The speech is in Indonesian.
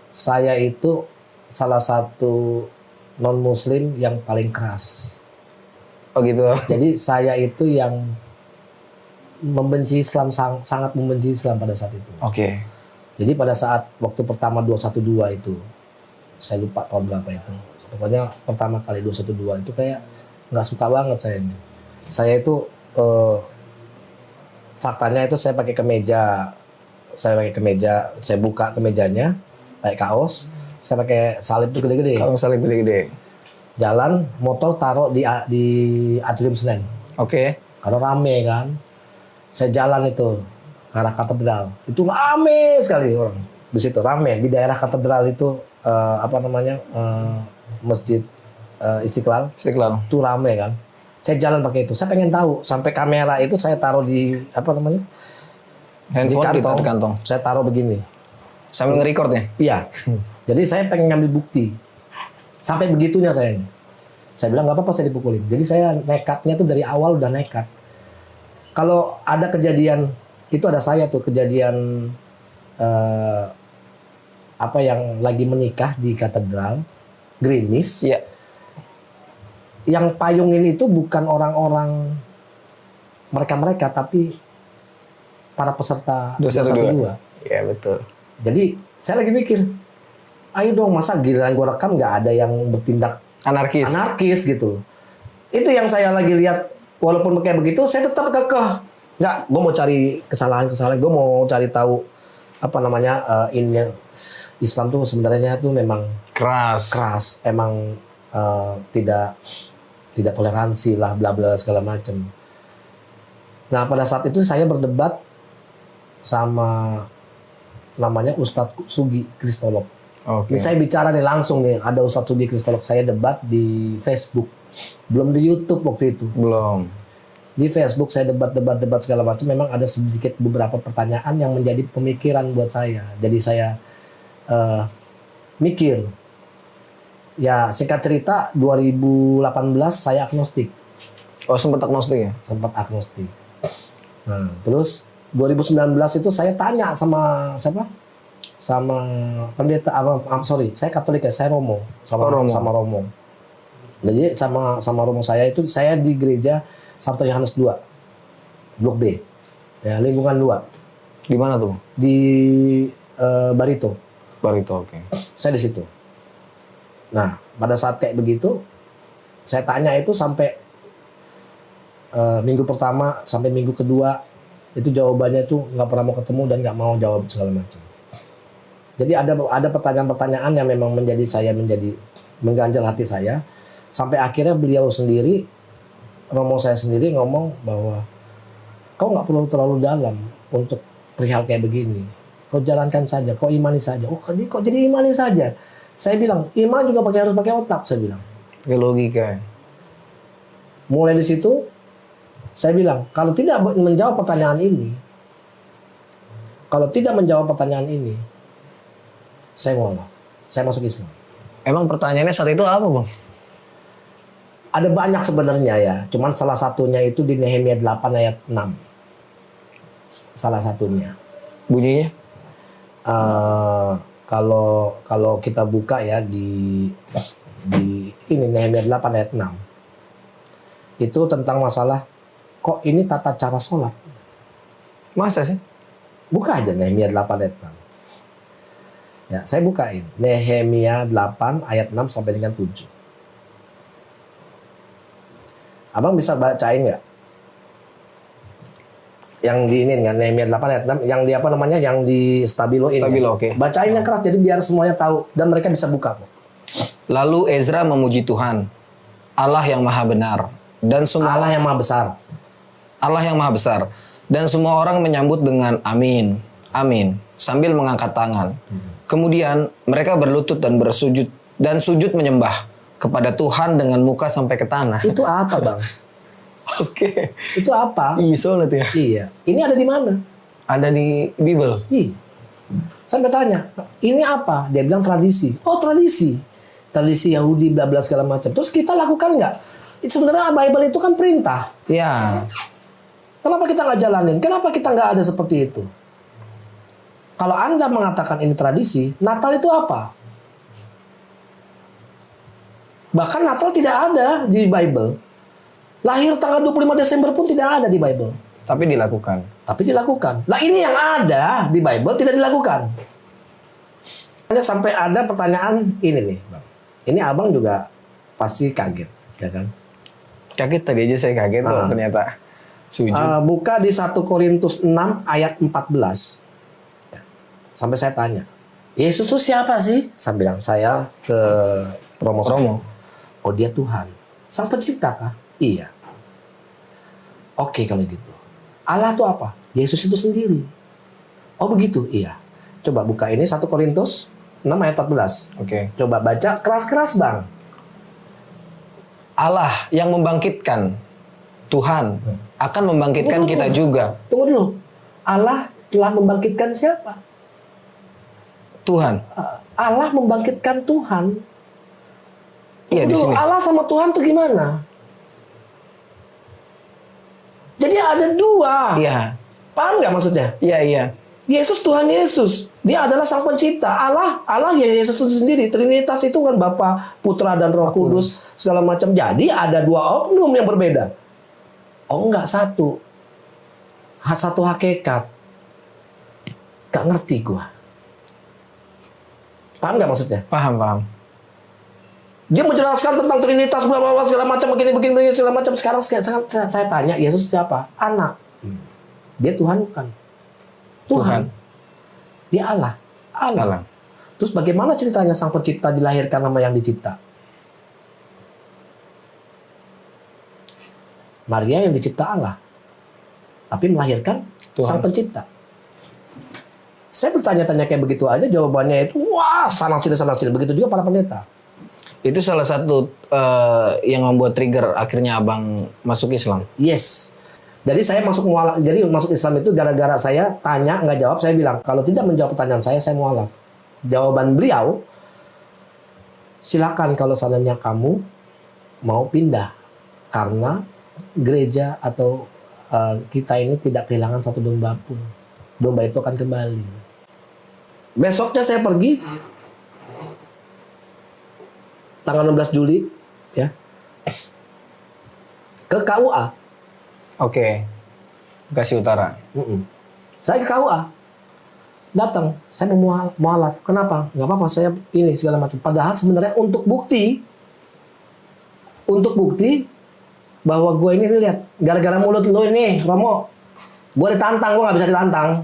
Saya itu salah satu non-muslim yang paling keras. Oh gitu. Jadi saya itu yang membenci Islam, sangat membenci Islam pada saat itu. Oke. Jadi pada saat waktu pertama 212 itu, saya lupa tahun berapa itu. Pokoknya pertama kali 212 itu kayak nggak suka banget saya ini. Saya itu faktanya itu saya pakai kemeja, saya buka kemejanya, pakai kaos, saya pakai salib itu gede-gede. Kalau salib gede-gede. Jalan motor taruh di Atrium Senen. Oke. Karena rame kan. Saya jalan itu ke arah katedral. Itu rame sekali orang. Di situ rame di daerah katedral itu Masjid Istiqlal. Istiqlal. Itu rame kan. Saya jalan pakai itu. Saya pengen tahu sampai kamera itu saya taruh di Handphone di kantong. Saya taruh begini. Sambil nge-record ya? Iya. Jadi saya pengen ngambil bukti. Sampai begitunya saya ini. Saya bilang nggak apa-apa saya dipukulin. Jadi saya nekatnya tuh dari awal udah nekat. Kalau ada kejadian itu ada saya tuh kejadian yang lagi menikah di katedral gerimis. Iya. Yang payungin itu bukan orang-orang mereka tapi para peserta 212. Iya betul. Jadi saya lagi mikir, ayo dong masa giliran gue rekam nggak ada yang bertindak anarkis gitu. Itu yang saya lagi lihat, walaupun kayak begitu saya tetap kekeh. Nggak, gue mau cari kesalahan, gue mau cari tahu ini Islam tuh sebenarnya tuh memang keras, emang tidak toleransi lah, bla bla segala macam. Nah pada saat itu saya berdebat sama namanya Ustadz Sugi Kristolog. Okay. Ini saya bicara nih langsung nih, ada Ustadz Sugi Kristolog, saya debat di Facebook, belum di YouTube waktu itu. Belum. Di Facebook saya debat segala macam. Memang ada sedikit beberapa pertanyaan yang menjadi pemikiran buat saya. Jadi saya mikir. Ya singkat cerita 2018 saya agnostik. Oh sempat agnostik ya? Sempat agnostik. Nah terus 2019 itu saya tanya sama siapa? Sama pendeta saya Katolik ya, saya Romo sama Romo. Jadi sama Romo saya itu saya di gereja Santo Yohanes 2 Blok B. Ya, lingkungan 2. Di mana tuh? Di Barito. Barito, oke. Saya di situ. Nah, pada saat kayak begitu saya tanya itu sampai minggu pertama sampai minggu kedua itu jawabannya itu nggak pernah mau ketemu dan nggak mau jawab segala macam. Jadi ada pertanyaan-pertanyaan yang memang menjadi mengganjal hati saya sampai akhirnya beliau sendiri, Romo saya sendiri ngomong bahwa kau nggak perlu terlalu dalam untuk perihal kayak begini. Kau jalankan saja, kau imani saja. Oh, kok jadi imani saja? Saya bilang iman juga harus pakai otak. Saya bilang. Pakai logika. Mulai di situ saya bilang kalau tidak menjawab pertanyaan ini, saya ngolah. Saya masuk Islam. Emang pertanyaannya saat itu apa, Bang? Ada banyak sebenarnya ya. Cuman salah satunya itu di Nehemia 8 ayat 6. Salah satunya. Bunyinya? Kalau kita buka ya di ini Nehemia 8 ayat 6. Itu tentang masalah kok ini tata cara sholat. Masa sih? Buka aja Nehemia 8 ayat 6. Ya, saya bukain. Nehemia 8 ayat 6 sampai dengan 7. Abang bisa bacain nggak? Yang di ini kan Nehemia 8 ayat 6 yang di yang di Stabilo ini. Stabilo, oke. Bacain yang keras jadi biar semuanya tahu dan mereka bisa buka kok. Lalu Ezra memuji Tuhan, Allah yang Maha Benar dan semua Allah yang Maha Besar. Allah yang Maha Besar dan semua orang menyambut dengan amin. Amin sambil mengangkat tangan. Kemudian mereka berlutut dan sujud menyembah kepada Tuhan dengan muka sampai ke tanah. Itu apa, Bang? Oke. Itu apa? Iya, sholat ya. Iya. Ini ada di mana? Ada di Bible. Iya. Sampai tanya, ini apa? Dia bilang tradisi. Oh, tradisi. Tradisi Yahudi bla bla segala macam. Terus kita lakukan nggak? Sebenarnya Bible itu kan perintah. Iya. Kenapa kita nggak jalanin? Kenapa kita nggak ada seperti itu? Kalau Anda mengatakan ini tradisi, Natal itu apa? Bahkan Natal tidak ada di Bible. Lahir tanggal 25 Desember pun tidak ada di Bible. Tapi dilakukan. Tapi dilakukan. Nah ini yang ada di Bible tidak dilakukan. Sampai ada pertanyaan ini nih, Bang. Ini abang juga pasti kaget, ya kan? Kaget tadi aja saya kaget loh ternyata. Sujud. Buka di 1 Korintus 6 ayat 14. Sampai saya tanya, Yesus itu siapa sih? Saya bilang, saya ke Romo. Oh dia Tuhan. Sang pencipta kah? Iya. Oke kalau gitu. Allah itu apa? Yesus itu sendiri. Oh begitu? Iya. Coba buka ini 1 Korintus 6 ayat 14. Oke. Coba baca keras-keras Bang. Allah yang membangkitkan Tuhan akan membangkitkan kita juga. Tunggu dulu. Allah telah membangkitkan siapa? Tuhan. Allah membangkitkan Tuhan. Iya di sini. Allah sama Tuhan tuh gimana? Jadi ada dua. Iya. Paham nggak maksudnya? Iya. Yesus Tuhan Yesus. Dia adalah sang pencipta. Allah ya Yesus itu sendiri. Trinitas itu kan Bapa, Putra dan Roh Kudus segala macam. Jadi ada dua oknum yang berbeda. Oh enggak satu. Satu hakikat. Gak ngerti gua. Paham nggak maksudnya? Paham. Dia menjelaskan tentang Trinitas bla bla bla segala macam begini segala macam. Sekarang saya tanya Yesus siapa? Anak. Dia Tuhan bukan? Tuhan. Dia Allah. Terus bagaimana ceritanya sang pencipta dilahirkan sama yang dicipta? Maria yang dicipta Allah. Tapi melahirkan Tuhan. sang pencipta. Saya bertanya-tanya kayak begitu aja, jawabannya itu wah sanang sini. Begitu juga para pendeta. Itu salah satu yang membuat trigger akhirnya abang masuk Islam. Yes. Jadi saya masuk Islam itu gara-gara saya tanya nggak jawab, saya bilang kalau tidak menjawab pertanyaan saya mualaf. Jawaban beliau, silakan kalau seandainya kamu mau pindah karena gereja atau kita ini tidak kehilangan satu domba pun. Domba itu akan kembali. Besoknya saya pergi tanggal 16 Juli ya ke KUA. Oke. Bekasi Utara. Saya ke KUA. Datang, saya mau mualaf. Kenapa? Nggak apa-apa, saya ini segala macam. Padahal sebenarnya untuk bukti bahwa gue ini lihat gara-gara mulut lo ini, Romo, gue ditantang, gue nggak bisa ditantang.